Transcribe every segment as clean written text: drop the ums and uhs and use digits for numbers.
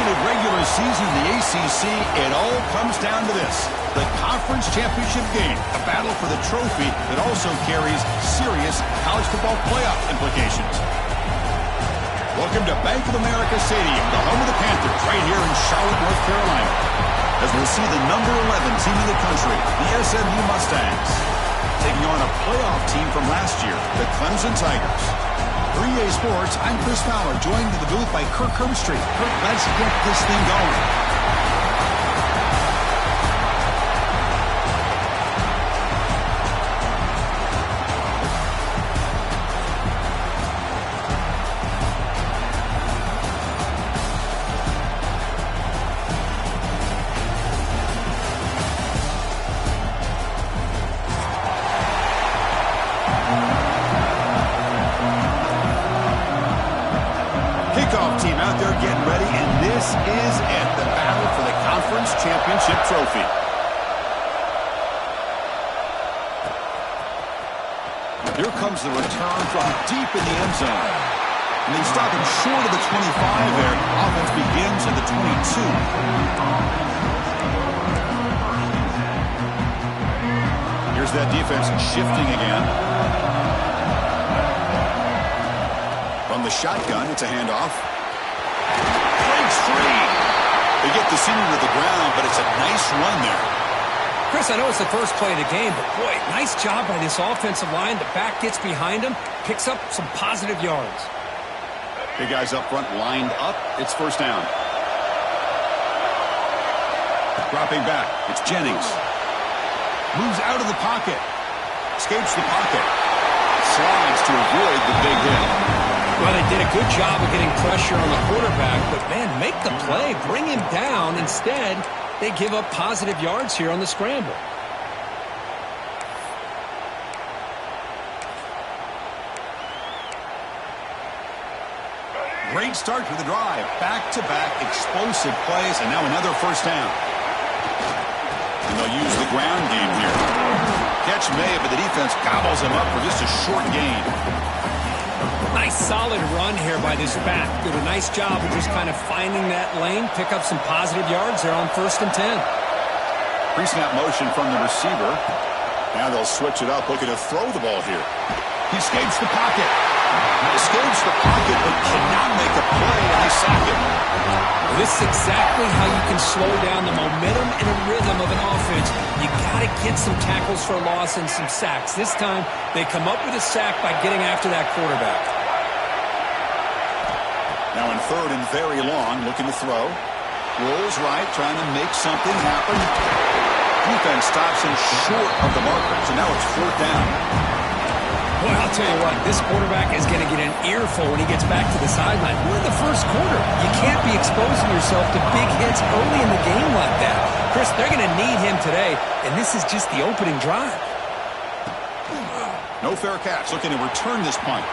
competitive regular season in the ACC, it all comes down to this. The conference championship game, a battle for the trophy that also carries serious college football playoff implications. Welcome to Bank of America Stadium, the home of the Panthers, right here in Charlotte, North Carolina. As we'll see the number 11 team in the country, the SMU Mustangs, taking on a playoff team from last year, the Clemson Tigers. For EA Sports, I'm Chris Fowler, joined in the booth by Kirk Herbstreit. Kirk, let's get this thing going. Team out there getting ready, and this is it, the battle for the conference championship trophy. Here comes the return from deep in the end zone. And they stop him short of the 25 there. Offense begins at the 22. Here's that defense shifting again. From the shotgun, it's a handoff. Breaks free. They get the senior to the ground, but it's a nice run there. Chris, I know it's the first play of the game, but boy, nice job by this offensive line. The back gets behind him, picks up some positive yards. Big guys up front lined up. It's first down. Dropping back. It's Jennings. Moves out of the pocket. Escapes the pocket. Slides to avoid the big hit. Well, they did a good job of getting pressure on the quarterback, but, man, make the play, bring him down. Instead, they give up positive yards here on the scramble. Great start to the drive. Back-to-back explosive plays, and now another first down. And they'll use the ground game here. Catch made, but the defense gobbles him up for just a short gain. Nice solid run here by this back. Did a nice job of just kind of finding that lane, pick up some positive yards there on 1st and 10. Pre-snap motion from the receiver. Now they'll switch it up, looking to throw the ball here. He escapes the pocket. Escapes the pocket, but cannot make a play, and they sack him. Well, this is exactly how you can slow down the momentum and a rhythm of an offense. You got to get some tackles for a loss and some sacks. This time, they come up with a sack by getting after that quarterback. Now in 3rd and very long, looking to throw. Rolls right, trying to make something happen. Defense stops him short of the marker, so now it's 4th down. Boy, I'll tell you what, this quarterback is going to get an earful when he gets back to the sideline. We're in the first quarter. You can't be exposing yourself to big hits early in the game like that. Chris, they're going to need him today, and this is just the opening drive. No fair catch, looking to return this punt.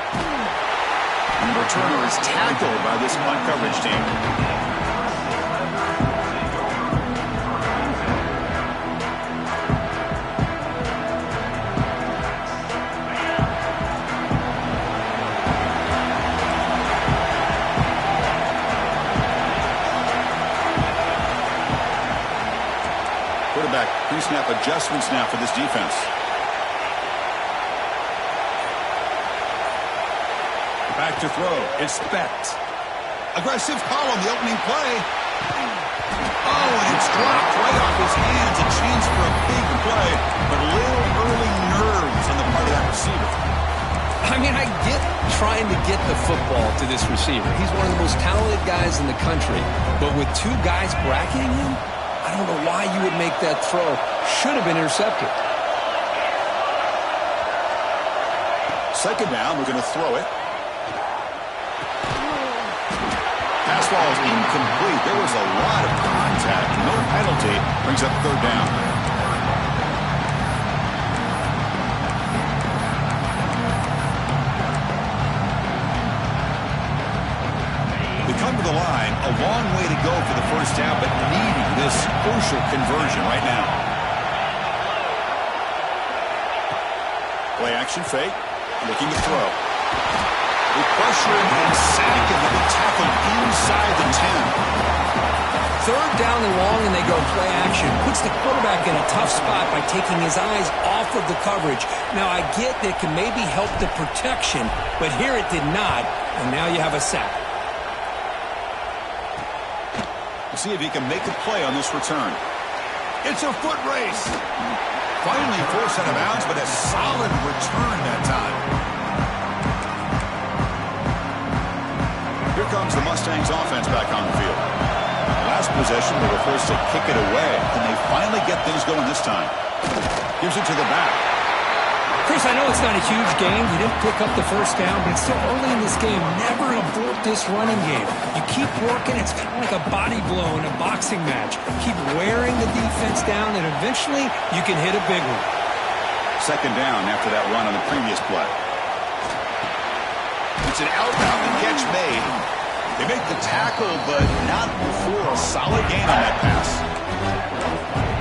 And the returner is tackled by this punt coverage team. Quarterback pre-snap adjustments now for this defense. Back to throw. It's Specht. Aggressive call on the opening play. Oh, and it's dropped right off his hands. A chance for a big play, but a little early nerves on the part of that receiver. I mean, I get trying to get the football to this receiver. He's one of the most talented guys in the country. But with 2 guys bracketing him, I don't know why you would make that throw. Should have been intercepted. 2nd down, we're going to throw it. Pass ball is incomplete. There was a lot of contact. No penalty. Brings up 3rd down. They come to the line. A long way to go for the first down, but needing this crucial conversion right now. Play action fake. Looking to throw. They pressure him and sack him. They'll be tackled inside the 10. play action. Puts the quarterback in a tough spot by taking his eyes off of the coverage. Now, I get that it can maybe help the protection, but here it did not, and now you have a sack. We'll see if he can make a play on this return. It's a foot race. Finally forced out of bounds, but a solid return that time. Here comes the Mustangs offense back on the field. Last possession, they were forced to kick it away, and they finally get things going this time. Gives it to the back. Chris, I know it's not a huge game. You didn't pick up the first down, but it's still early in this game. Never abort this running game. You keep working. It's kind of like a body blow in a boxing match. Keep wearing the defense down, and eventually you can hit a big one. Second down after that run on the previous play. It's an outbound catch made. They make the tackle, but not before a solid gain on that pass.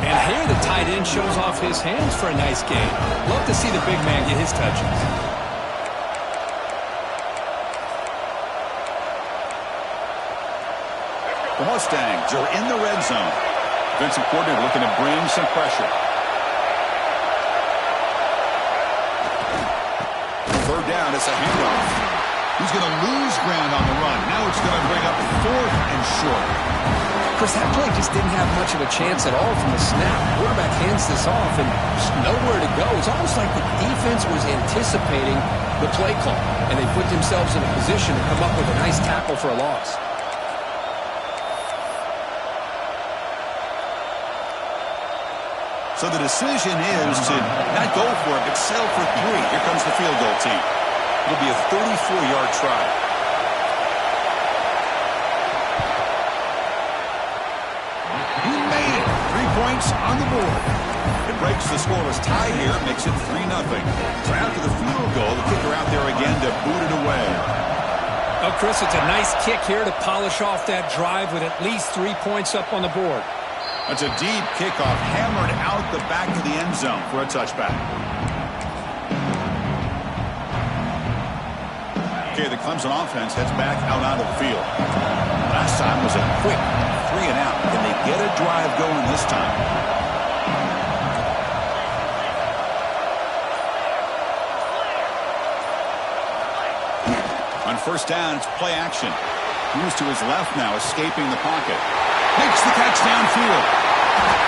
And here the tight end shows off his hands for a nice gain. Love to see the big man get his touches. The Mustangs are in the red zone. Defensive coordinator looking to bring some pressure. Third down, it's a handoff. He's going to lose ground on the run. Now it's going to bring up 4th and short. Chris, that play just didn't have much of a chance at all from the snap. Quarterback hands this off and just nowhere to go. It's almost like the defense was anticipating the play call, and they put themselves in a position to come up with a nice tackle for a loss. So the decision is to not go for it, but settle for 3. Here comes the field goal team. It'll be a 34-yard try. He made it. 3 points on the board. It breaks the scoreless tie here, makes it 3-0. So after the field goal, the kicker out there again to boot it away. Oh, Chris, it's a nice kick here to polish off that drive with at least 3 points up on the board. That's a deep kickoff, hammered out the back of the end zone for a touchback. Okay, the Clemson offense heads back out onto the field. Last time was a quick 3 and out. Can they get a drive going this time? On first down, it's play action. Moves to his left now, escaping the pocket. Makes the catch downfield.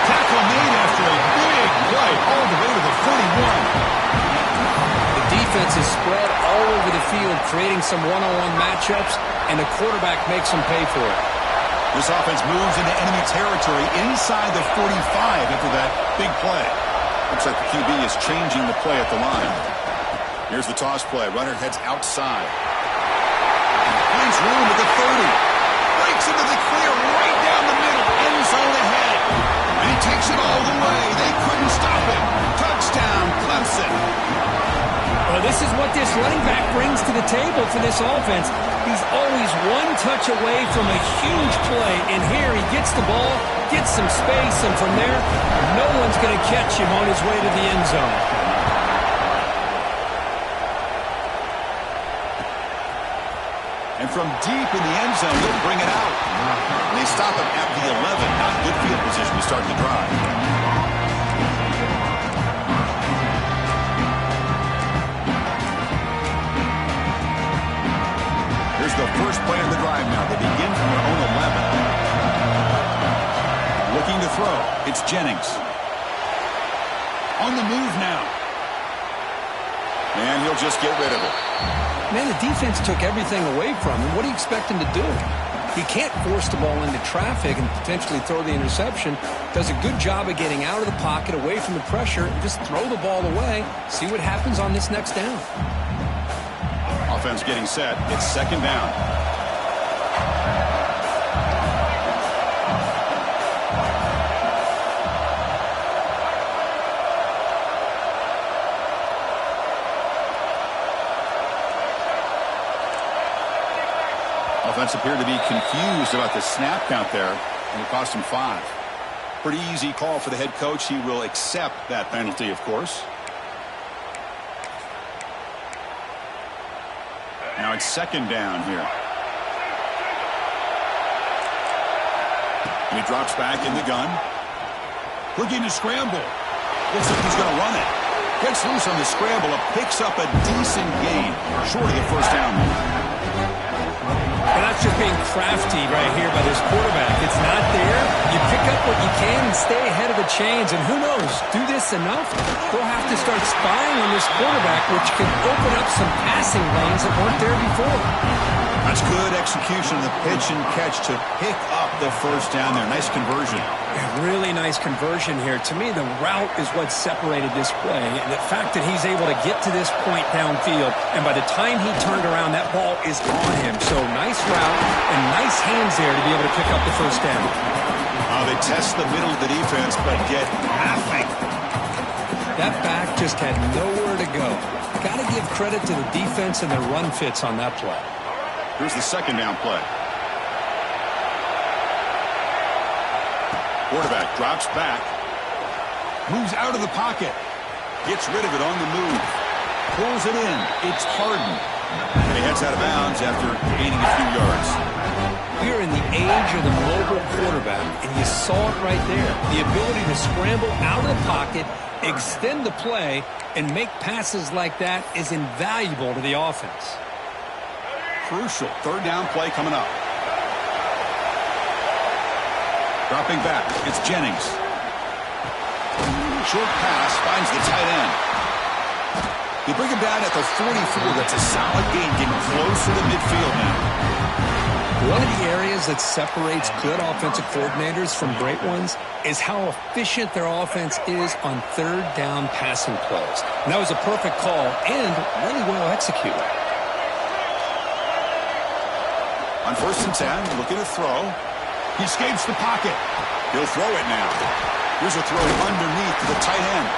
Tackle made after a big play all the way to the 41. The defense is spread all over the field, creating some one-on-one matchups, and the quarterback makes them pay for it. This offense moves into enemy territory inside the 45 after that big play. Looks like the QB is changing the play at the line. Here's the toss play. Runner heads outside. Finds room at the 30. Breaks into the clear right down the middle. End zone ahead. And he takes it all the way. They couldn't stop him. Touchdown, Clemson. Well, this is what this running back brings to the table for this offense. He's always one touch away from a huge play. And here he gets the ball, gets some space, and from there, no one's going to catch him on his way to the end zone. And from deep in the end zone, they'll bring it out. And they stop him at the 11. Not good field position to start the drive. Here's the first play of the drive now. They begin from their own 11. Looking to throw. It's Jennings. On the move now. And he'll just get rid of it. Man, the defense took everything away from him. What do you expect him to do? He can't force the ball into traffic and potentially throw the interception. Does a good job of getting out of the pocket, away from the pressure, and just throw the ball away. See what happens on this next down. Offense getting set. It's second down. Offense appeared to be confused about the snap count there, and it cost him 5. Pretty easy call for the head coach. He will accept that penalty, of course. Now it's second down here. And he drops back in the gun. Looking to scramble. Looks like he's going to run it. Gets loose on the scramble and picks up a decent gain. Short of the first down. Well, that's just being crafty right here by this quarterback. It's not there. You pick up what you can and stay ahead of the chains. And who knows, do this enough, they'll have to start spying on this quarterback, which can open up some passing lanes that weren't there before. That's good execution of the pitch and catch to pick up the first down there. Nice conversion. Really nice conversion here. To me, the route is what separated this play. And the fact that he's able to get to this point downfield, and by the time he turned around, that ball is on him. So nice route and nice hands there to be able to pick up the first down. They test the middle of the defense, but get nothing. That back just had nowhere to go. Got to give credit to the defense and their run fits on that play. Here's the second down play. Quarterback drops back. Moves out of the pocket. Gets rid of it on the move. Pulls it in. It's Harden. And he heads out of bounds after gaining a few yards. We are in the age of the mobile quarterback, and you saw it right there. The ability to scramble out of the pocket, extend the play, and make passes like that is invaluable to the offense. Crucial third down play coming up. Dropping back, it's Jennings. Short pass finds the tight end. You bring him down at the 44. That's a solid gain, getting closer to midfield now. One of the areas that separates good offensive coordinators from great ones is how efficient their offense is on third down passing plays. And that was a perfect call and really well executed. On 1st and 10, looking to throw. He escapes the pocket. He'll throw it now. Here's a throw underneath to the tight end.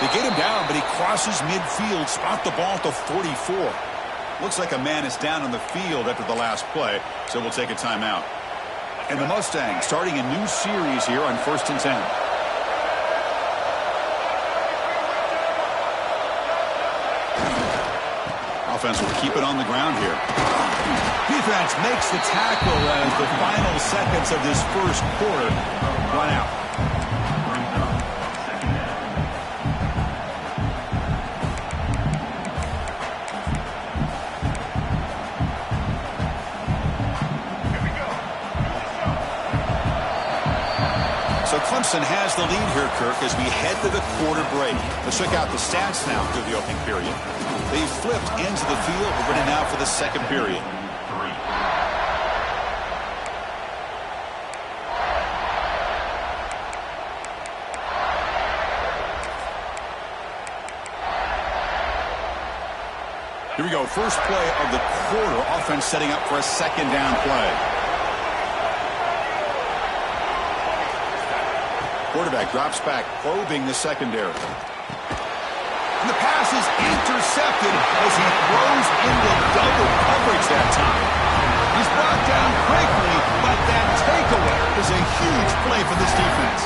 They get him down, but he crosses midfield, spot the ball to 44. Looks like a man is down on the field after the last play, so we'll take a timeout. And the Mustangs starting a new series here on 1st and 10. Offense will keep it on the ground here. Defense makes the tackle as the final seconds of this first quarter run out. So Clemson has the lead here, Kirk, as we head to the quarter break. Let's check out the stats now through the opening period. They've flipped into the field. We're ready now for the second period. Here we go. First play of the quarter. Offense setting up for a second down play. Quarterback drops back, probing the secondary. And the pass is intercepted as he throws into double coverage that time. He's brought down quickly, but that takeaway is a huge play for this defense.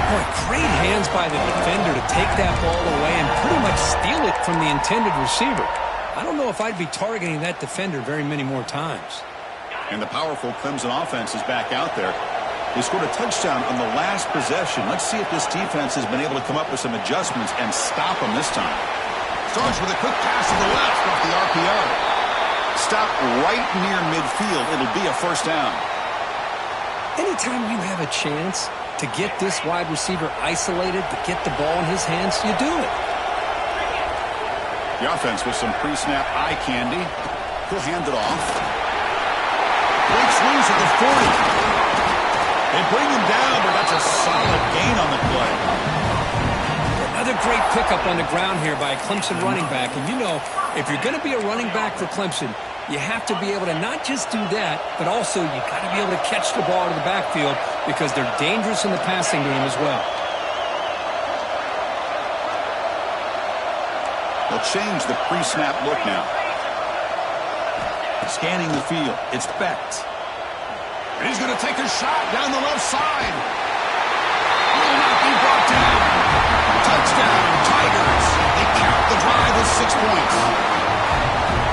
Boy, great hands by the defender to take that ball away and pretty much steal it from the intended receiver. I don't know if I'd be targeting that defender very many more times. And the powerful Clemson offense is back out there. They scored a touchdown on the last possession. Let's see if this defense has been able to come up with some adjustments and stop them this time. Starts with a quick pass to the left off the RPO. Stop right near midfield. It'll be a first down. Anytime you have a chance to get this wide receiver isolated, to get the ball in his hands, you do it. The offense with some pre-snap eye candy. He'll hand it off. Breaks loose at the 40. They bring him down, but that's a solid gain on the play. Another great pickup on the ground here by a Clemson running back. And you know, if you're going to be a running back for Clemson, you have to be able to not just do that, but also you got to be able to catch the ball to the backfield because they're dangerous in the passing game as well. They'll change the pre-snap look now. Scanning the field. It's Becht. He's going to take a shot down the left side. Will not be brought down. Touchdown, Tigers. They count the drive with 6 points.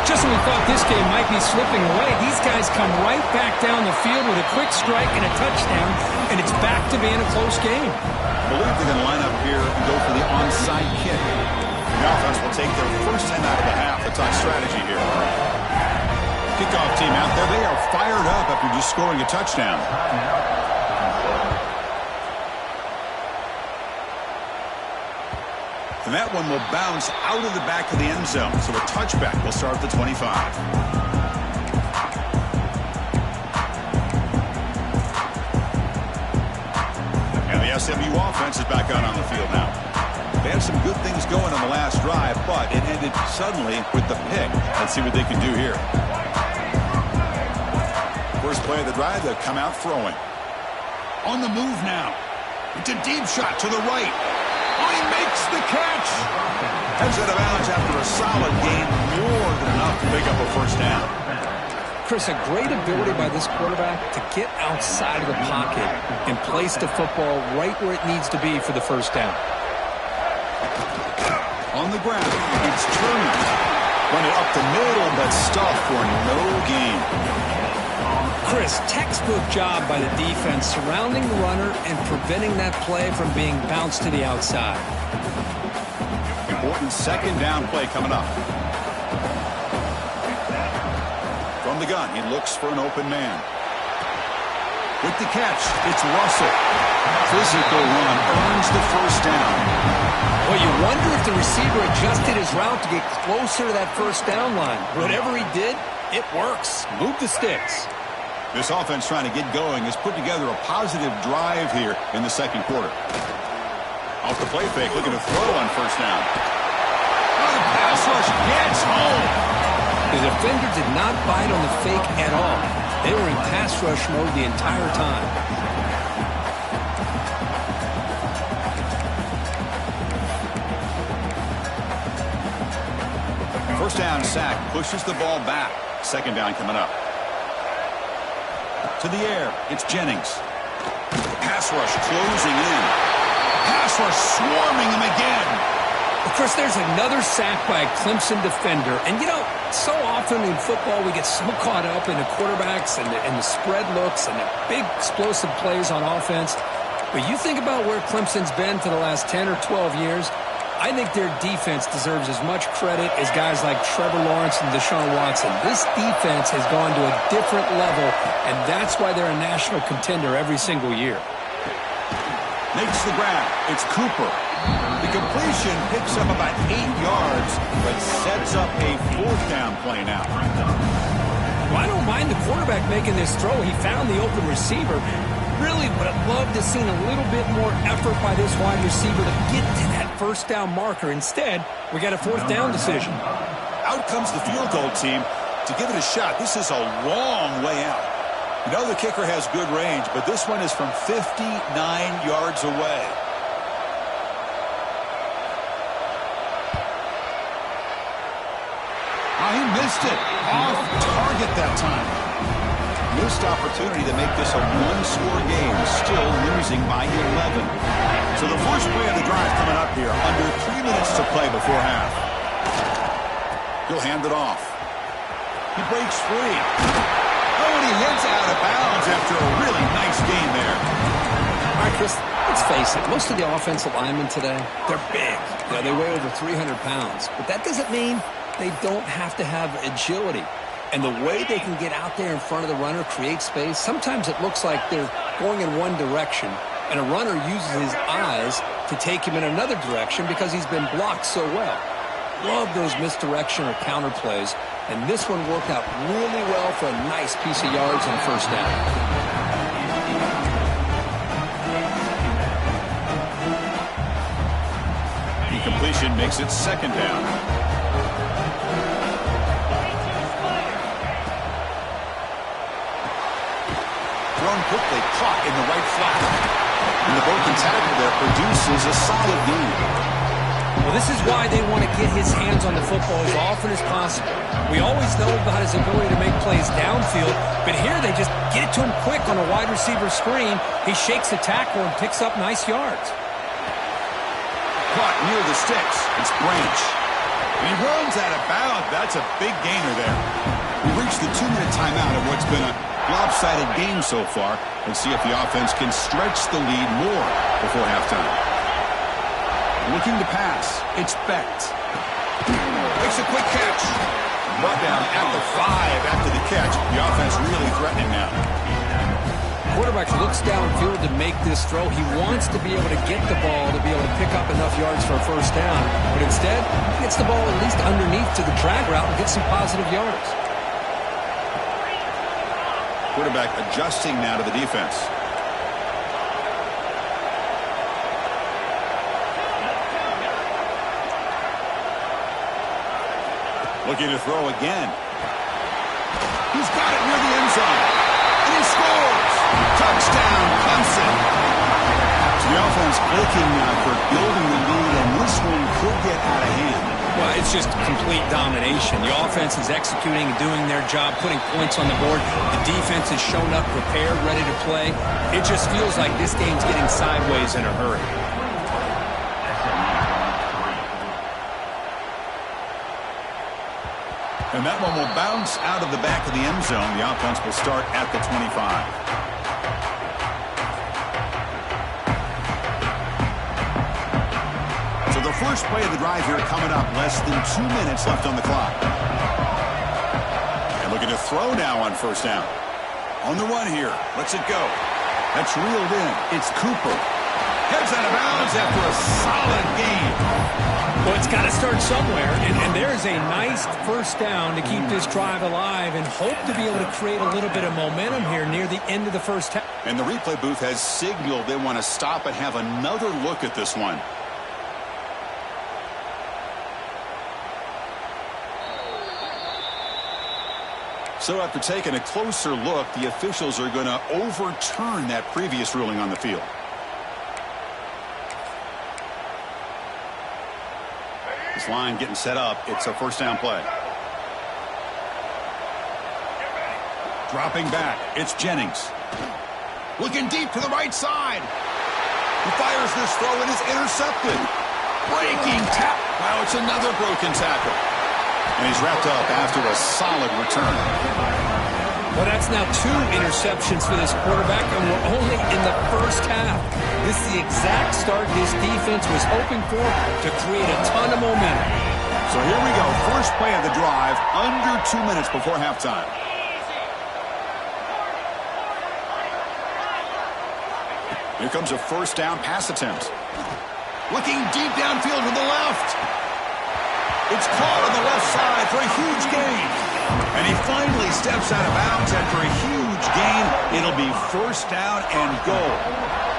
Just when we thought this game might be slipping away, these guys come right back down the field with a quick strike and a touchdown, and it's back to being a close game. believe they're going to line up here and go for the onside kick. The offense will take their first 10 out of the half. The top strategy here. Kickoff team out there. They are fired up after just scoring a touchdown. And that one will bounce out of the back of the end zone. So a touchback will start at the 25. SMU offense is back out on the field now. They had some good things going on the last drive, but it ended suddenly with the pick. Let's see what they can do here. First play of the drive, they'll come out throwing. On the move now. It's a deep shot to the right. Oh, he makes the catch. Heads out of bounds after a solid gain, more than enough to pick up a first down. Chris, a great ability by this quarterback to get outside of the pocket and place the football right where it needs to be for the first down. On the ground, it's Turner. Run it up the middle, but stuffed for no gain. Chris, textbook job by the defense surrounding the runner and preventing that play from being bounced to the outside. Important second down play coming up. From the gun, he looks for an open man. With the catch, it's Russell. Physical run earns the first down. Well, you wonder if the receiver adjusted his route to get closer to that first down line. Whatever he did, it works. Move the sticks. This offense trying to get going has put together a positive drive here in the second quarter. Off the play fake, looking to throw on first down. Oh, the pass rush gets home. The defender did not bite on the fake at all. They were in pass rush mode the entire time. First down sack pushes the ball back. Second down coming up. To the air, it's Jennings. Pass rush closing in. Pass rush swarming him again. Of course, there's another sack by a Clemson defender. And, you know, so often in football we get so caught up in the quarterbacks and the spread looks and the big explosive plays on offense. But you think about where Clemson's been for the last 10 or 12 years, I think their defense deserves as much credit as guys like Trevor Lawrence and Deshaun Watson. This defense has gone to a different level, and that's why they're a national contender every single year. Makes the grab. It's Cooper. The completion picks up about 8 yards, but sets up a fourth down play now. Well, I don't mind the quarterback making this throw. He found the open receiver. Really would have loved to have seen a little bit more effort by this wide receiver to get to that first down marker. Instead, we got a fourth down decision. Out comes the field goal team to give it a shot. This is a long way out. You know the kicker has good range, but this one is from 59 yards away. Oh, he missed it. Off target that time. Missed opportunity to make this a one-score game. Still losing by 11. So the first play of the drive coming up here. Under 3 minutes to play before half. He'll hand it off. He breaks free. Oh, and he hits out of bounds after a really nice game there. All right, Chris, let's face it. Most of the offensive linemen today, they're big. You know, they weigh over 300 pounds. But that doesn't mean they don't have to have agility. And the way they can get out there in front of the runner, create space, sometimes it looks like they're going in one direction, and a runner uses his eyes to take him in another direction because he's been blocked so well. Love those misdirection or counter plays, and this one worked out really well for a nice piece of yards and first down. The completion makes it second down. Thrown quickly, caught in the right flat. And the broken tackle there produces a solid gain. Well, this is why they want to get his hands on the football as often as possible. We always know about his ability to make plays downfield, but here they just get it to him quick on a wide receiver screen. He shakes the tackle and picks up nice yards. Caught near the sticks. It's Branch. And he runs out of bounds. That's a big gainer there. We reached the 2-minute timeout of what's been a Lopsided game so far. Let's see if the offense can stretch the lead more before halftime. Looking to pass. It's Becht. Makes a quick catch. Brought down at the 5 after the catch. The offense really threatening now. Quarterback looks downfield to make this throw. He wants to be able to get the ball to be able to pick up enough yards for a first down. But instead, he gets the ball at least underneath to the drag route and gets some positive yards. Quarterback adjusting now to the defense. Looking to throw again. He's got it near the end zone. And he scores. Touchdown, Clemson. So the offense clicking now for building the lead, and this one could get out of hand. Well, it's just complete domination. The offense is executing and doing their job, putting points on the board. The defense has shown up prepared, ready to play. It just feels like this game's getting sideways in a hurry. And that one will bounce out of the back of the end zone. The offense will start at the 25. So the first play of the drive here coming up. Less than 2 minutes left on the clock. And looking to throw now on first down. On the run here. Lets it go. That's reeled in. It's Cooper. Heads out of bounds after a solid game. Well, it's got to start somewhere, and there's a nice first down to keep this drive alive and hope to be able to create a little bit of momentum here near the end of the first half. And the replay booth has signaled they want to stop and have another look at this one. So after taking a closer look, the officials are going to overturn that previous ruling on the field. This line getting set up. It's a first down play. Dropping back. It's Jennings. Looking deep to the right side. He fires this throw and is intercepted. Breaking tap. Wow, it's another broken tackle. And he's wrapped up after a solid return. Well, that's now 2 interceptions for this quarterback, and we're only in the first half. This is the exact start this defense was hoping for to create a ton of momentum. So here we go. First play of the drive, under 2 minutes before halftime. Here comes a first down pass attempt. Looking deep downfield to the left. It's caught on the left side for a huge gain. And he finally steps out of bounds after a huge gain. It'll be first down and goal.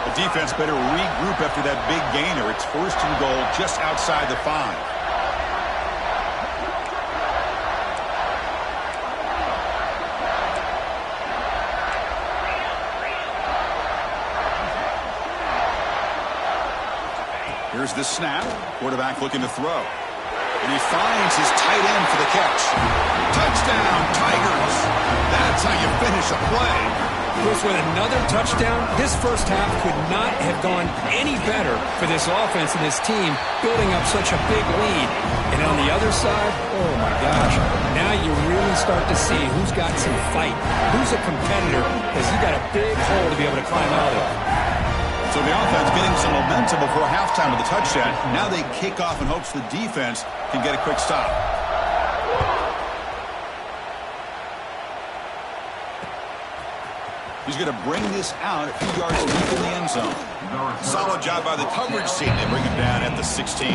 The defense better regroup after that big gainer. It's first and goal just outside the 5. Here's the snap. Quarterback looking to throw. And he finds his tight end for the catch. Touchdown, Tigers. That's how you finish a play. Chris, with another touchdown, this first half could not have gone any better for this offense and this team, building up such a big lead. And on the other side, oh my gosh, now you really start to see who's got some fight, who's a competitor, because he's got a big hole to be able to climb out of. So the offense getting some momentum before halftime with the touchdown. Now they kick off in hopes the defense can get a quick stop. He's going to bring this out a few yards deep in the end zone. Solid job by the coverage team. They bring him down at the 16.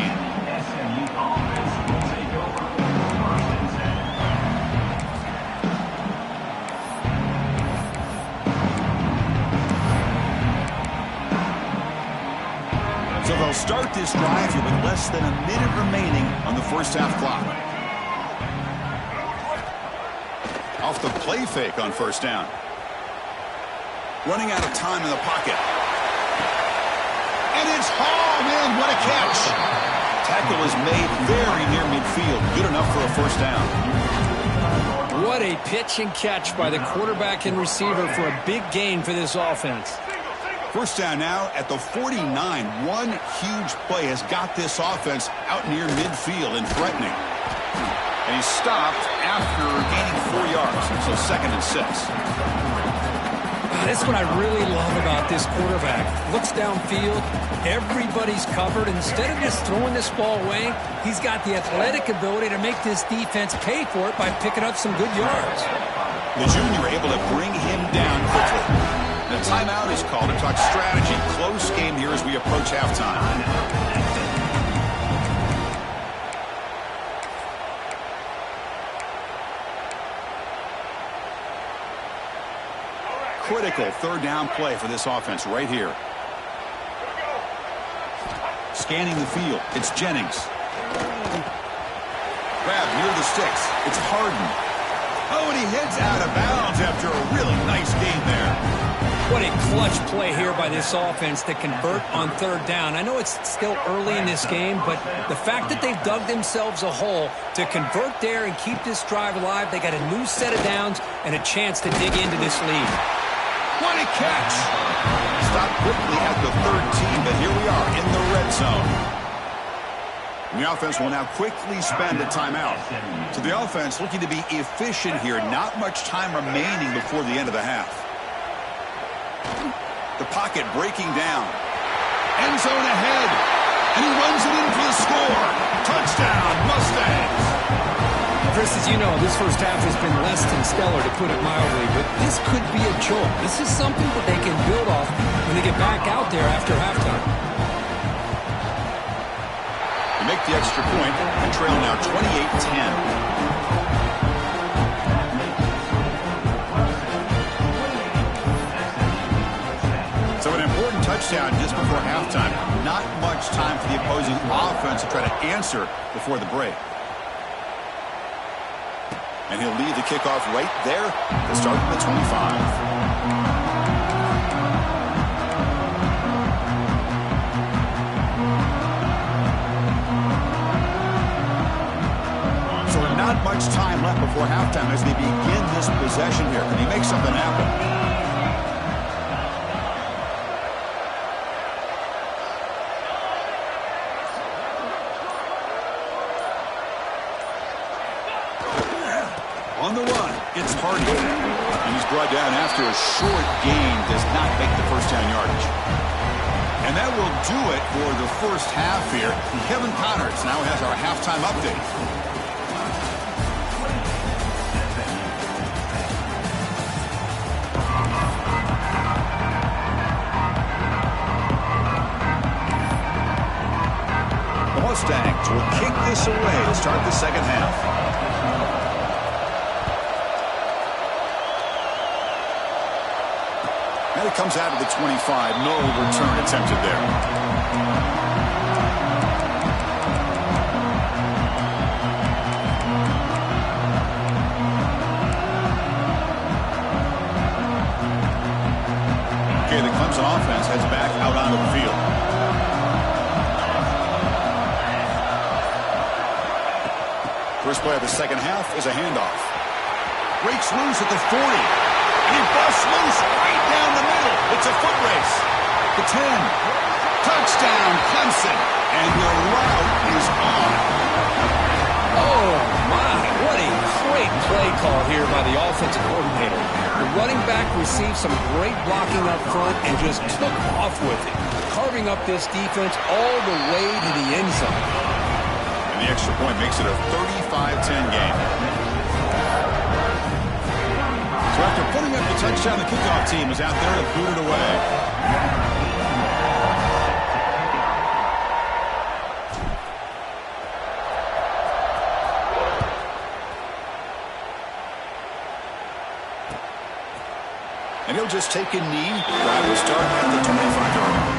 So they'll start this drive here with less than a minute remaining on the first half clock. Off the play fake on first down. Running out of time in the pocket. And it's Hall, man, what a catch. Tackle is made very near midfield. Good enough for a first down. What a pitch and catch by the quarterback and receiver for a big gain for this offense. First down now at the 49. One huge play has got this offense out near midfield and threatening. And he's stopped after gaining 4 yards. So 2nd and 6. That's what I really love about this quarterback. Looks downfield, everybody's covered. Instead of just throwing this ball away, he's got the athletic ability to make this defense pay for it by picking up some good yards. The junior able to bring him down quickly. The timeout is called to talk strategy. Close game here as we approach halftime. Critical third down play for this offense right here. Scanning the field. It's Jennings. Grab near the sticks. It's Harden. Oh, and he heads out of bounds after a really nice gain there. What a clutch play here by this offense to convert on third down. I know it's still early in this game, but the fact that they've dug themselves a hole to convert there and keep this drive alive, they got a new set of downs and a chance to dig into this lead. What a catch! Stopped quickly at the 13, but here we are in the red zone. The offense will now quickly spend a timeout. So the offense looking to be efficient here. Not much time remaining before the end of the half. The pocket breaking down. End zone ahead. And he runs it in for the score. Touchdown, Mustangs. Chris, as you know, this first half has been less than stellar, to put it mildly, but this could be a jolt. This is something that they can build off when they get back out there after halftime. They make the extra point and trail now 28-10. So an important touchdown just before halftime. Not much time for the opposing offense to try to answer before the break. And he'll lead the kickoff right there to start at the 25. So not much time left before halftime as they begin this possession here. Can he make something happen? On the run, it's Harden. And he's brought down after a short gain, does not make the first down yardage. And that will do it for the first half here. Kevin Connors now has our halftime update. The Mustangs will kick this away to start the second half. And it comes out of the 25. No return attempted there. Okay, the Clemson offense heads back out onto the field. First play of the second half is a handoff. Breaks loose at the 40. And he busts loose right down the middle. It's a foot race. The 10. Touchdown, Clemson. And their route is on. Oh, my. What a great play call here by the offensive coordinator. The running back received some great blocking up front and just took off with it, carving up this defense all the way to the end zone. And the extra point makes it a 35-10 game. So after putting up the touchdown, the kickoff team is out there to boot it away. And he'll just take a knee. Drive will start at the 25-yard line.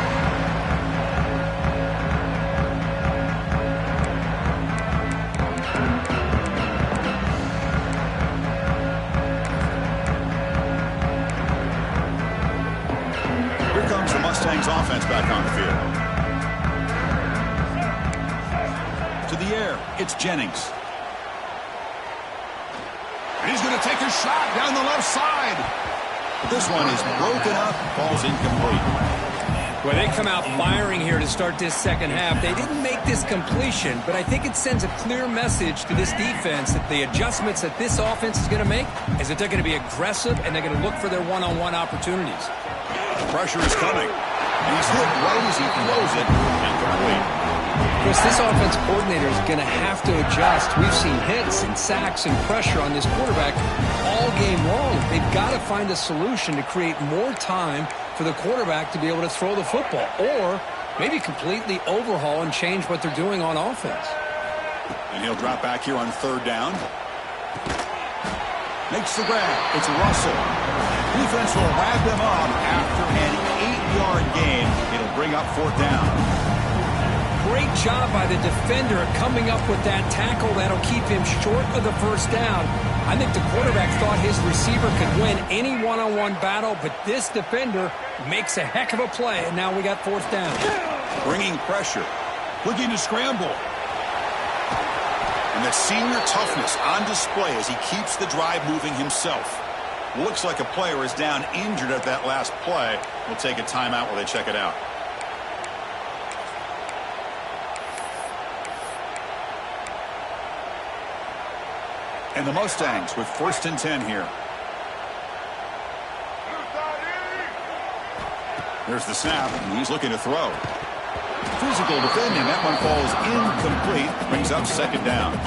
Mustangs offense back on the field. To the air, it's Jennings. And he's going to take a shot down the left side. But this one is broken up, falls incomplete. Well, they come out firing here to start this second half. They didn't make this completion, but I think it sends a clear message to this defense that the adjustments that this offense is going to make is that they're going to be aggressive and they're going to look for their one-on-one opportunities. Pressure is coming. And he's hit right as he throws it. Incomplete. Chris, this offense coordinator is going to have to adjust. We've seen hits and sacks and pressure on this quarterback all game long. They've got to find a solution to create more time for the quarterback to be able to throw the football, or maybe completely overhaul and change what they're doing on offense. And he'll drop back here on third down. Makes the grab. It's Russell. Defense will wrap him up after an 8-yard gain. It'll bring up fourth down. Great job by the defender at coming up with that tackle. That'll keep him short of the first down. I think the quarterback thought his receiver could win any one-on-one battle, but this defender makes a heck of a play, and now we got fourth down. Bringing pressure. Looking to scramble. And the senior toughness on display as he keeps the drive moving himself. Looks like a player is down injured at that last play. We'll take a timeout while they check it out. And the Mustangs with 1st and 10 here. There's the snap, and he's looking to throw. Physical defending. That one falls incomplete. Brings up second down.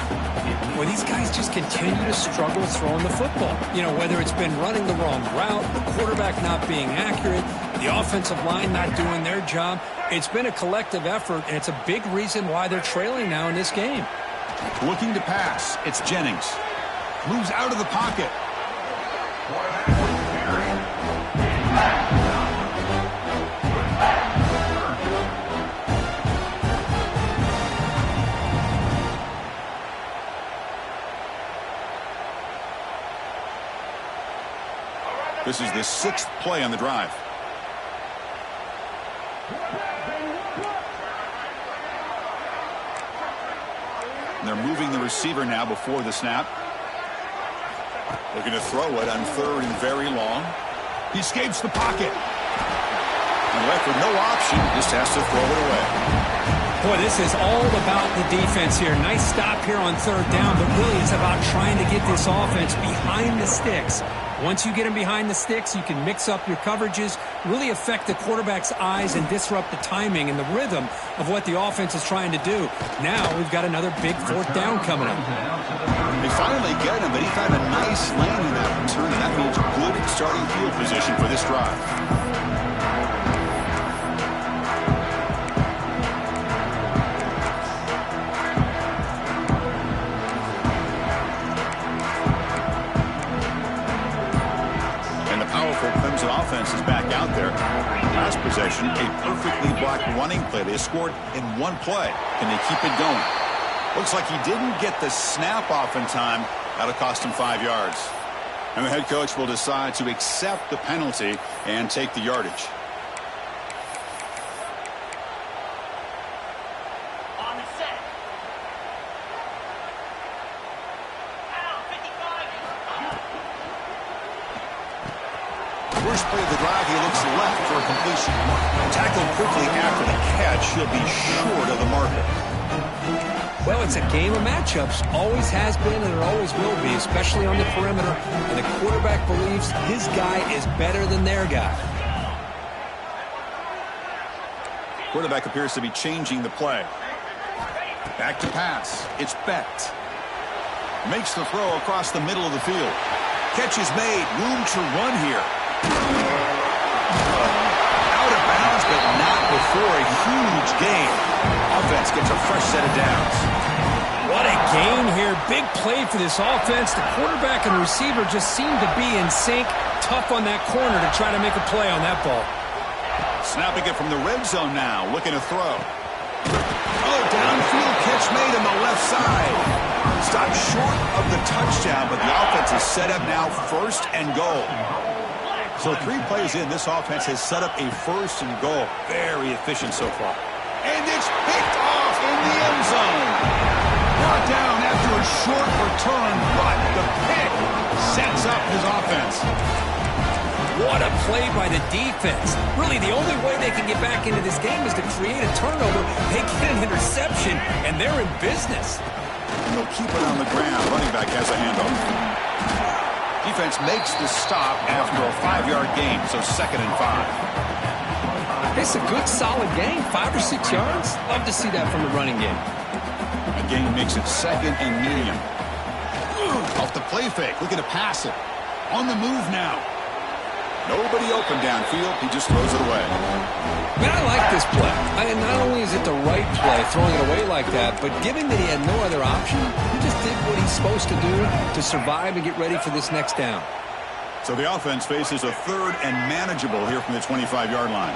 Well, these guys just continue to struggle throwing the football. You know, whether it's been running the wrong route, the quarterback not being accurate, the offensive line not doing their job. It's been a collective effort, and it's a big reason why they're trailing now in this game. Looking to pass. It's Jennings. Moves out of the pocket. This is the 6th play on the drive. And they're moving the receiver now before the snap. Looking to throw it on 3rd and very long. He escapes the pocket. And left with no option, just has to throw it away. Boy, this is all about the defense here. Nice stop here on 3rd down, but really it's about trying to get this offense behind the sticks. Once you get them behind the sticks, you can mix up your coverages, really affect the quarterback's eyes and disrupt the timing and the rhythm of what the offense is trying to do. Now we've got another big 4th down coming up. They finally get him, but he found a nice lane in that return, and that means good starting field position for this drive. Clemson offense is back out there. Last possession, a perfectly blocked running play. They scored in one play. Can they keep it going? Looks like he didn't get the snap off in time. That'll cost him 5 yards. And the head coach will decide to accept the penalty and take the yardage. First play of the drive, he looks left for a completion. Tackled quickly after the catch. He'll be short of the marker. Well, it's a game of matchups. Always has been and it always will be, especially on the perimeter. And the quarterback believes his guy is better than their guy. Quarterback appears to be changing the play. Back to pass. It's Becht. Makes the throw across the middle of the field. Catch is made. Room to run here. Out of bounds, but not before a huge gain. Offense gets a fresh set of downs. What a gain here. Big play for this offense. The quarterback and receiver just seem to be in sync. Tough on that corner to try to make a play on that ball. Snapping it from the red zone now. Looking to throw. Oh, downfield catch made on the left side. Stopped short of the touchdown, but the offense is set up now 1st and goal. So 3 plays in, this offense has set up a 1st and goal. Very efficient so far. And it's picked off in the end zone. Brought down after a short return, but the pick sets up his offense. What a play by the defense. Really, the only way they can get back into this game is to create a turnover. They get an interception, and they're in business. They'll keep it on the ground. Running back has a handoff. Defense makes the stop after a 5-yard gain, so 2nd and 5. It's a good, solid game. 5 or 6 yards. Love to see that from the running game. A gain makes it 2nd and medium. Off the play fake. Looking to pass it. On the move now. Nobody open downfield. He just throws it away. Man, I like this play. Not only is it the right play, throwing it away like that, but given that he had no other option, he just did what he's supposed to do to survive and get ready for this next down. So the offense faces a 3rd and manageable here from the 25-yard line.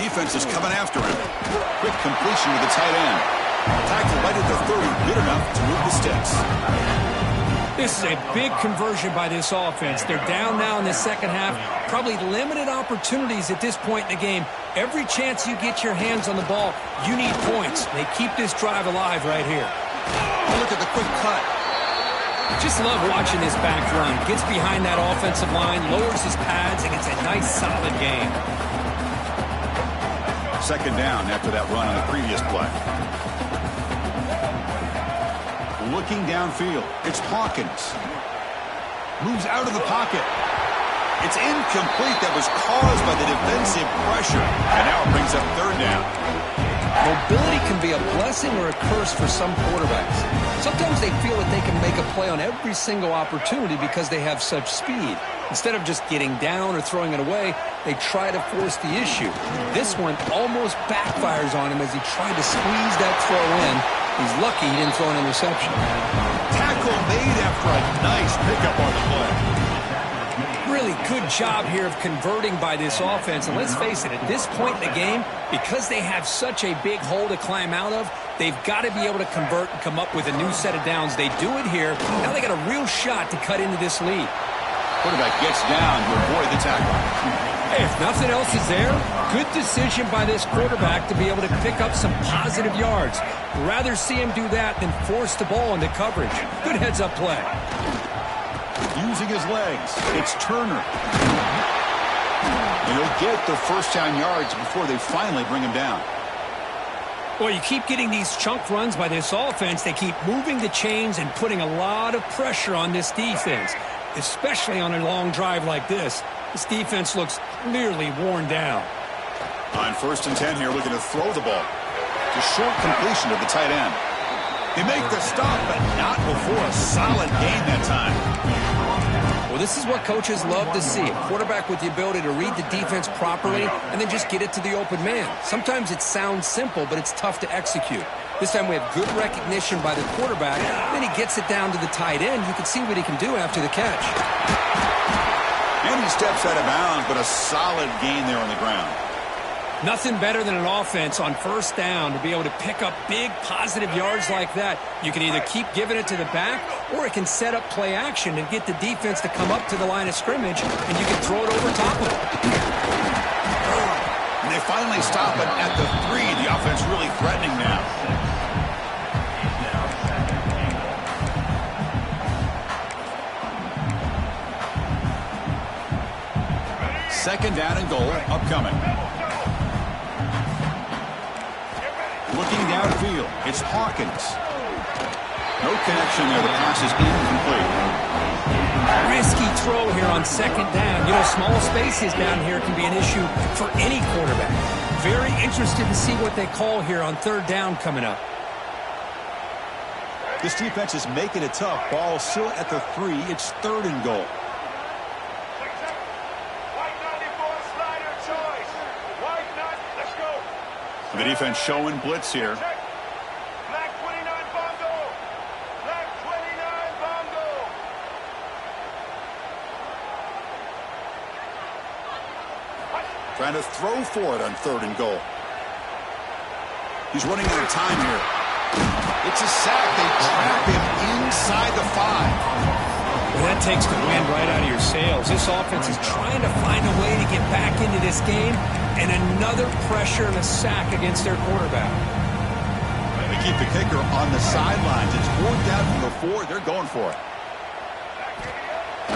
Defense is coming after him. Quick completion to the tight end. Tackle right at the 30, good enough to move the sticks. This is a big conversion by this offense. They're down now in the second half. Probably limited opportunities at this point in the game. Every chance you get your hands on the ball, you need points. They keep this drive alive right here. Look at the quick cut. Just love watching this back run. Gets behind that offensive line, lowers his pads, and it's a nice, solid game. 2nd down after that run on the previous play. Looking downfield. It's Hawkins. Moves out of the pocket. It's incomplete. That was caused by the defensive pressure. And now it brings up 3rd down. Mobility can be a blessing or a curse for some quarterbacks. Sometimes they feel that they can make a play on every single opportunity because they have such speed. Instead of just getting down or throwing it away, they try to force the issue. This one almost backfires on him as he tried to squeeze that throw in. He's lucky he didn't throw an interception. Tackle made after a nice pickup on the play. Really good job here of converting by this offense. And let's face it, at this point in the game, because they have such a big hole to climb out of, they've got to be able to convert and come up with a new set of downs. They do it here. Now they got a real shot to cut into this lead. Quarterback gets down to avoid the tackle. Hey, if nothing else is there, good decision by this quarterback to be able to pick up some positive yards. Rather see him do that than force the ball into coverage. Good heads-up play. Using his legs, it's Turner. And he'll get the 1st down yards before they finally bring him down. Well, you keep getting these chunk runs by this offense. They keep moving the chains and putting a lot of pressure on this defense, especially on a long drive like this. This defense looks clearly worn down. On 1st and 10 here, looking to throw the ball. It's a short completion to the tight end. They make the stop, but not before a solid gain that time. Well, this is what coaches love to see. A quarterback with the ability to read the defense properly and then just get it to the open man. Sometimes it sounds simple, but it's tough to execute. This time we have good recognition by the quarterback. Then he gets it down to the tight end. You can see what he can do after the catch. And he steps out of bounds, but a solid gain there on the ground. Nothing better than an offense on 1st down to be able to pick up big positive yards like that. You can either keep giving it to the back, or it can set up play action and get the defense to come up to the line of scrimmage, and you can throw it over top of it. And they finally stop it at the 3. The offense really threatening now. Second down and goal upcoming. Looking downfield, it's Hawkins. No connection there. The pass is incomplete. Risky throw here on 2nd down. You know, small spaces down here can be an issue for any quarterback. Very interested to see what they call here on 3rd down coming up. This defense is making it tough. Ball still at the 3. It's 3rd and goal. The defense showing blitz here. Black 29 Bongo. Black 29 Bongo. Trying to throw for it on 3rd and goal. He's running out of time here. It's a sack. They trap him inside the 5. Well, that takes the wind right out of your sails. This offense is trying to find a way to get back into this game, and another pressure and a sack against their quarterback. They keep the kicker on the sidelines. It's 4th down from the 4. They're going for it.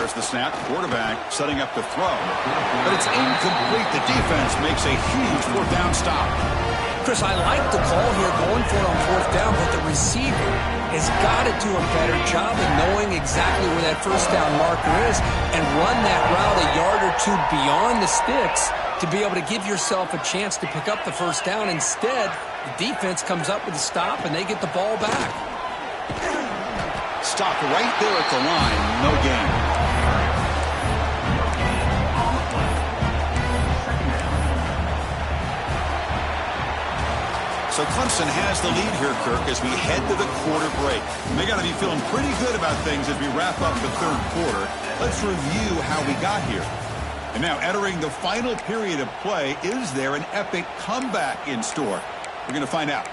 There's the snap. Quarterback setting up to throw. But it's incomplete. The defense makes a huge fourth down stop. Chris, I like the call here going for it on fourth down, but the receiver has got to do a better job of knowing exactly where that first down marker is and run that route a yard or two beyond the sticks to be able to give yourself a chance to pick up the first down. Instead, the defense comes up with a stop, and they get the ball back. Stop right there at the line. No gain. So Clemson has the lead here, Kirk, as we head to the quarter break. They got to be feeling pretty good about things as we wrap up the third quarter. Let's review how we got here. And now entering the final period of play, is there an epic comeback in store? We're going to find out.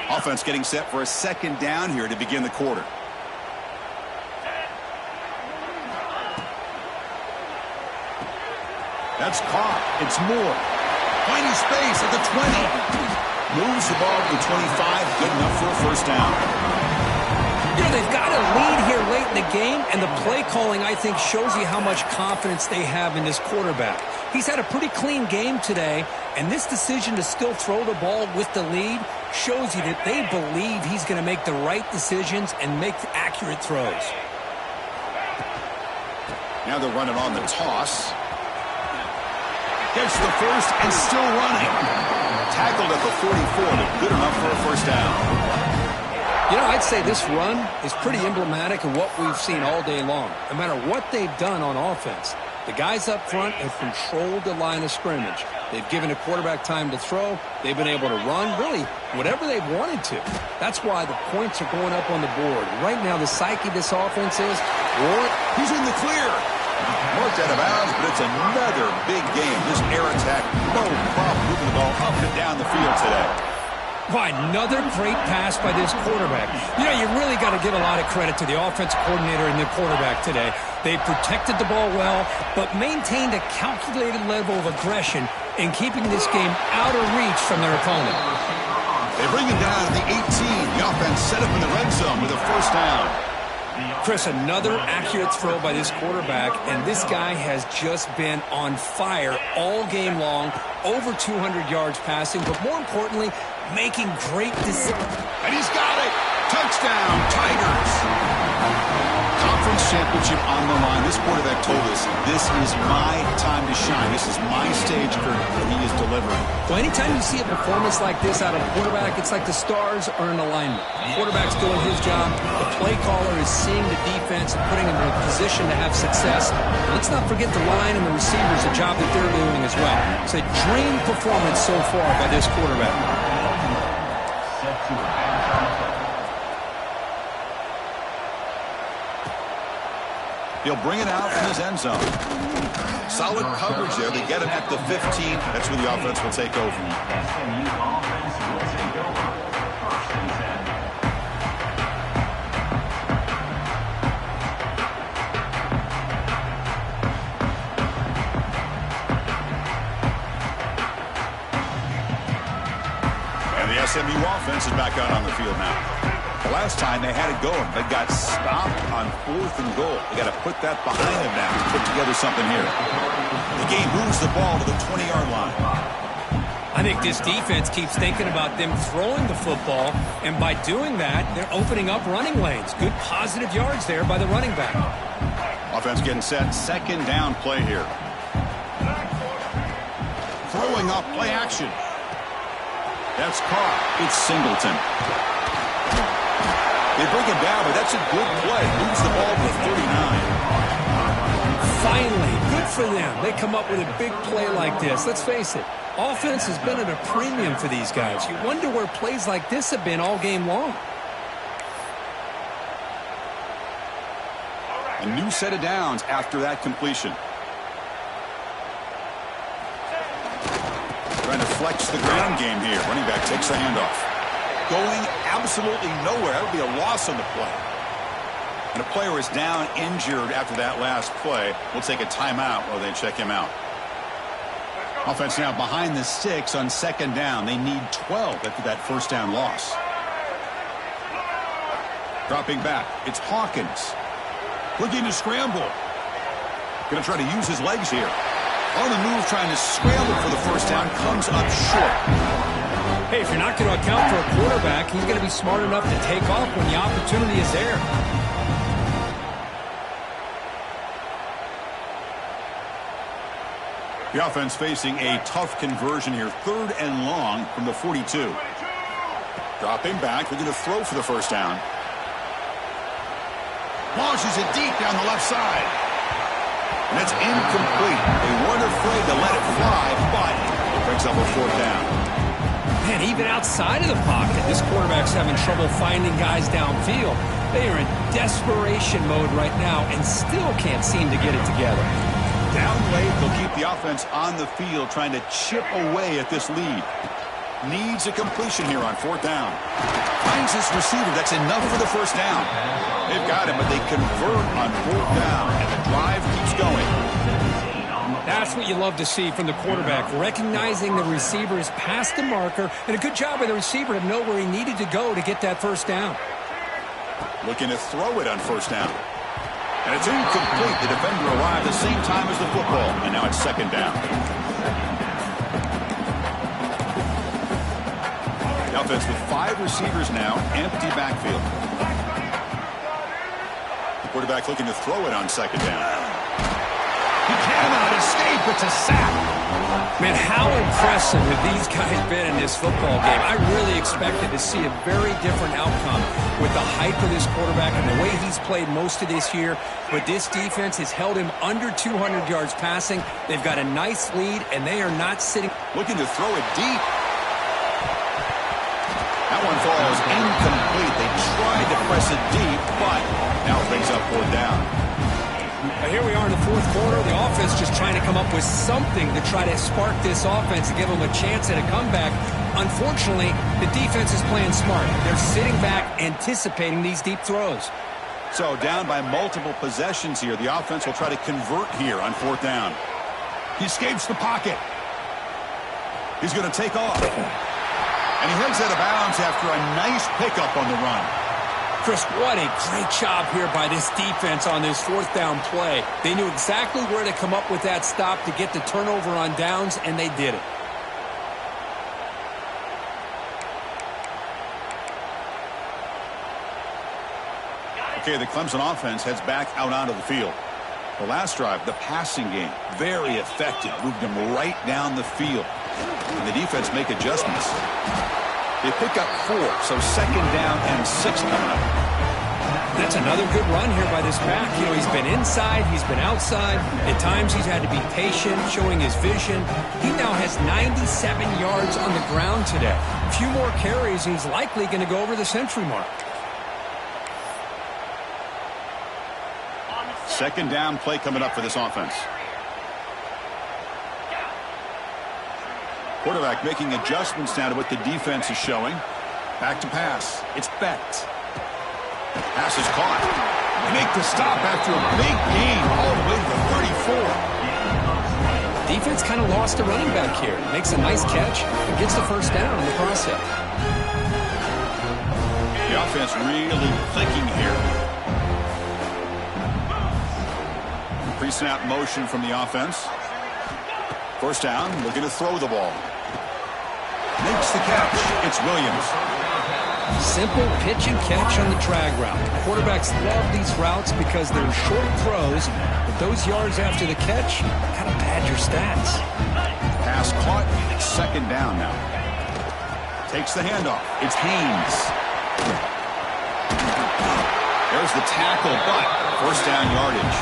Offense getting set for a second down here to begin the quarter. That's caught. It's Moore. Finding space at the 20. Moves the ball to the 25. Good enough for a first down. Yeah, they've got a lead here late in the game, and the play calling, I think, shows you how much confidence they have in this quarterback. He's had a pretty clean game today, and this decision to still throw the ball with the lead shows you that they believe he's going to make the right decisions and make accurate throws. Now they're running on the toss. Gets the first and still running. Tackled at the 44, but good enough for a first down. You know, I'd say this run is pretty emblematic of what we've seen all day long. No matter what they've done on offense, the guys up front have controlled the line of scrimmage. They've given the quarterback time to throw. They've been able to run, really, whatever they've wanted to. That's why the points are going up on the board. Right now, the psyche of this offense is, Ward, he's in the clear. Marked out of bounds, but it's another big game. This air attack, no problem moving the ball up and down the field today. By another great pass by this quarterback. You know, you really got to give a lot of credit to the offensive coordinator and the quarterback today. They protected the ball well, but maintained a calculated level of aggression in keeping this game out of reach from their opponent. They bring him down to the 18. The offense set up in the red zone with a first down. Chris, another accurate throw by this quarterback, and this guy has just been on fire all game long, over 200 yards passing, but more importantly, making great decisions. And he's got it! Touchdown, Tigers! Conference championship on the line. This quarterback told us, this is my time to shine. This is my stage, Kirk, and he is delivering. Well, anytime you see a performance like this out of a quarterback, it's like the stars are in alignment. The quarterback's doing his job. The play caller is seeing the defense and putting them in a position to have success. And let's not forget the line and the receivers, the job that they're doing as well. It's a dream performance so far by this quarterback. He'll bring it out in his end zone. Solid coverage there. They get him at the 15. That's where the offense will take over. And the SMU offense is back out on the field now. The last time they had it going, they got stopped on 4th and goal. They got to put that behind them now to put together something here. The game moves the ball to the 20-yard line. I think this defense keeps thinking about them throwing the football, and by doing that, they're opening up running lanes. Good positive yards there by the running back. Offense getting set. Second down play here. Throwing up play action. That's caught. It's Singleton. They bring him down, but that's a good play. Moves the ball to 39. Finally, good for them. They come up with a big play like this. Let's face it, offense has been at a premium for these guys. You wonder where plays like this have been all game long. A new set of downs after that completion. Trying to flex the ground game here. Running back takes the handoff. Going absolutely nowhere. That would be a loss on the play. And a player is down injured after that last play. We'll take a timeout while they check him out. Offense now behind the 6 on second down. They need 12 after that first down loss. Dropping back. It's Hawkins. Looking to scramble. Going to try to use his legs here. On the move, trying to scramble for the first down. Comes up short. Hey, if you're not going to account for a quarterback, he's going to be smart enough to take off when the opportunity is there. The offense facing a tough conversion here. 3rd and long from the 42. Dropping back. They're going to throw for the first down. Launches it deep down the left side. And it's incomplete. They weren't afraid to let it fly, but it brings up a 4th down. Man, even outside of the pocket, this quarterback's having trouble finding guys downfield. They are in desperation mode right now and still can't seem to get it together. Down late, they'll keep the offense on the field, trying to chip away at this lead. Needs a completion here on 4th down. Finds his receiver. That's enough for the first down. They've got him, but they convert on 4th down, and the drive keeps going. That's what you love to see from the quarterback, recognizing the receiver is past the marker, and a good job by the receiver to know where he needed to go to get that first down. Looking to throw it on 1st down. And it's incomplete. The defender arrived the same time as the football, and now it's 2nd down. The offense with 5 receivers now, empty backfield. The quarterback looking to throw it on 2nd down. He cannot escape. It's a sack. Man, how impressive have these guys been in this football game? I really expected to see a very different outcome with the hype of this quarterback and the way he's played most of this year. But this defense has held him under 200 yards passing. They've got a nice lead, and they are not sitting. Looking to throw it deep. That one falls incomplete. They tried to press it deep, but now it brings up 4th down. Here we are in the 4th quarter. The offense just trying to come up with something to try to spark this offense and give them a chance at a comeback. Unfortunately, the defense is playing smart. They're sitting back, anticipating these deep throws. So down by multiple possessions here. The offense will try to convert here on 4th down. He escapes the pocket. He's going to take off. And he heads out of bounds after a nice pickup on the run. Chris, what a great job here by this defense on this 4th down play. They knew exactly where to come up with that stop to get the turnover on downs, and they did it. Okay, the Clemson offense heads back out onto the field. The last drive, the passing game, very effective. Moved them right down the field. And the defense make adjustments. They pick up 4, so 2nd down and 6 coming up. That's another good run here by this back. You know, he's been inside, he's been outside. At times he's had to be patient, showing his vision. He now has 97 yards on the ground today. A few more carries, and he's likely going to go over the century mark. 2nd down play coming up for this offense. Quarterback making adjustments now to what the defense is showing. Back to pass. It's Becht. Pass is caught. They make the stop after a big gain all the way to the 34. Defense kind of lost a running back here. Makes a nice catch and gets the first down in the process. The offense really clicking here. Pre-snap motion from the offense. First down, looking to throw the ball. Makes the catch. It's Williams. Simple pitch and catch on the drag route. Quarterbacks love these routes because they're short throws, but those yards after the catch kind of pad your stats. Pass caught. It's 2nd down now. Takes the handoff. It's Haynes. There's the tackle, but first down yardage.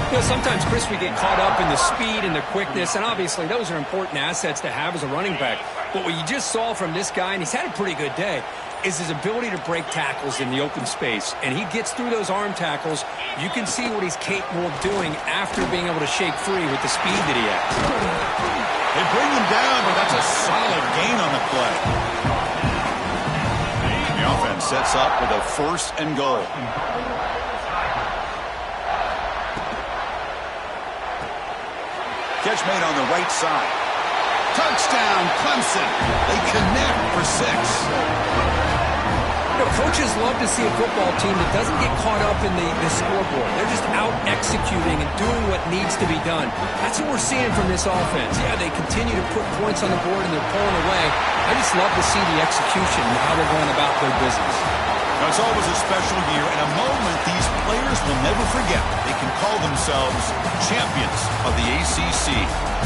You know, sometimes, Chris, we get caught up in the speed and the quickness, and obviously those are important assets to have as a running back. But what you just saw from this guy, and he's had a pretty good day, is his ability to break tackles in the open space. And he gets through those arm tackles. You can see what he's capable of doing after being able to shake free with the speed that he has. They bring him down, but that's a solid gain on the play. The offense sets up with a 1st and goal. Catch made on the right side. Touchdown, Clemson. They connect for 6. You know, coaches love to see a football team that doesn't get caught up in the scoreboard. They're just out executing and doing what needs to be done. That's what we're seeing from this offense. Yeah, they continue to put points on the board and they're pulling away. I just love to see the execution and how they're going about their business. Now, it's always a special year and a moment these players will never forget. They can call themselves champions of the ACC.